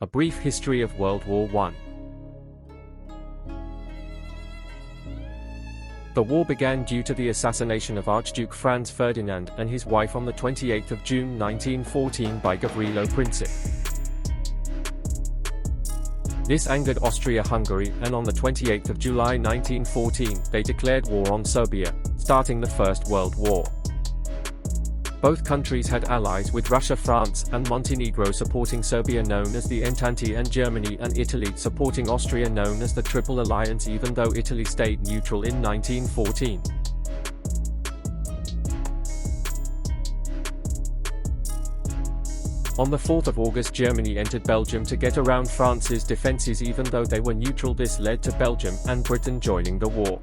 A brief history of World War I. The war began due to the assassination of Archduke Franz Ferdinand and his wife on the 28th of June 1914 by Gavrilo Princip. This angered Austria-Hungary, and on the 28th of July 1914, they declared war on Serbia, starting the First World War. Both countries had allies, with Russia, France, and Montenegro supporting Serbia known as the Entente, and Germany and Italy supporting Austria known as the Triple Alliance, even though Italy stayed neutral in 1914. On the 4th of August, Germany entered Belgium to get around France's defences even though they were neutral. This led to Belgium and Britain joining the war.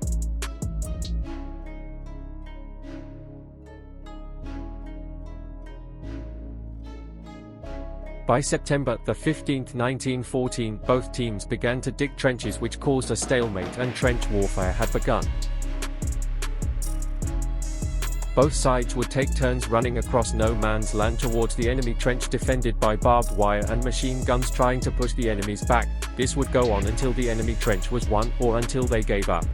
By September 15, 1914, both teams began to dig trenches, which caused a stalemate, and trench warfare had begun. Both sides would take turns running across no man's land towards the enemy trench defended by barbed wire and machine guns trying to push the enemies back. This would go on until the enemy trench was won, or until they gave up.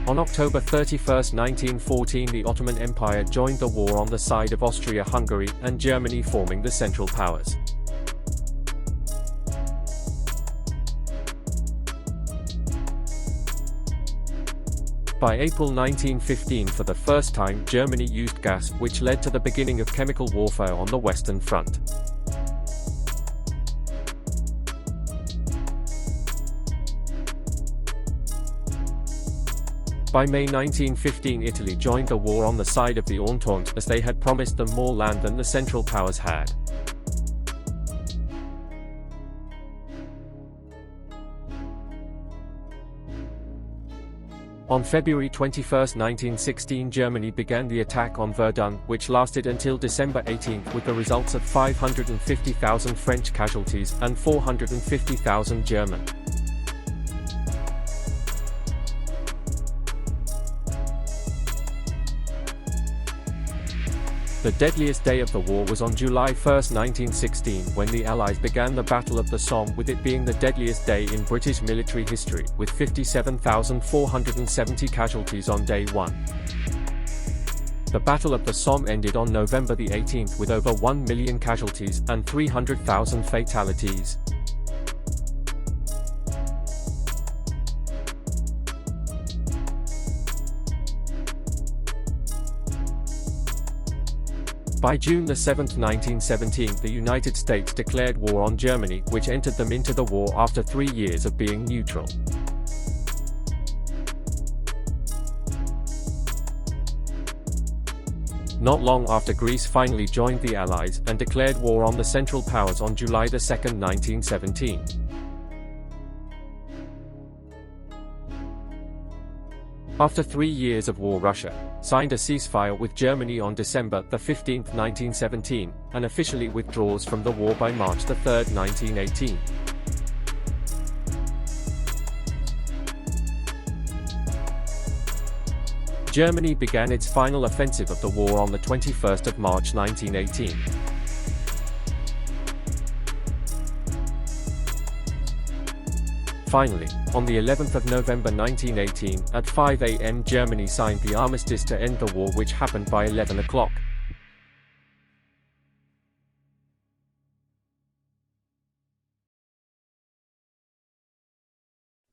On October 31, 1914, the Ottoman Empire joined the war on the side of Austria-Hungary and Germany, forming the Central Powers. By April 1915, for the first time, Germany used gas, which led to the beginning of chemical warfare on the Western Front. By May 1915, Italy joined the war on the side of the Entente, as they had promised them more land than the Central Powers had. On February 21, 1916, Germany began the attack on Verdun, which lasted until December 18, with the results of 550,000 French casualties and 450,000 German. The deadliest day of the war was on July 1, 1916, when the Allies began the Battle of the Somme, with it being the deadliest day in British military history, with 57,470 casualties on day 1. The Battle of the Somme ended on November 18 with over 1 million casualties and 300,000 fatalities. By June 7, 1917, the United States declared war on Germany, which entered them into the war after 3 years of being neutral. Not long after, Greece finally joined the Allies and declared war on the Central Powers on July 2, 1917. After 3 years of war, Russia signed a ceasefire with Germany on December 15, 1917, and officially withdraws from the war by March 3, 1918. Germany began its final offensive of the war on the 21st of March 1918. Finally, on the 11th of November 1918, at 5 a.m. Germany signed the armistice to end the war, which happened by 11 o'clock.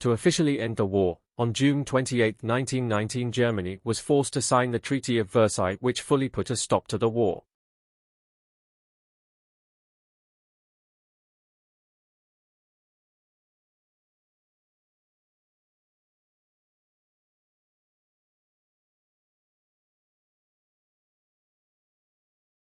To officially end the war, on June 28, 1919, Germany was forced to sign the Treaty of Versailles, which fully put a stop to the war.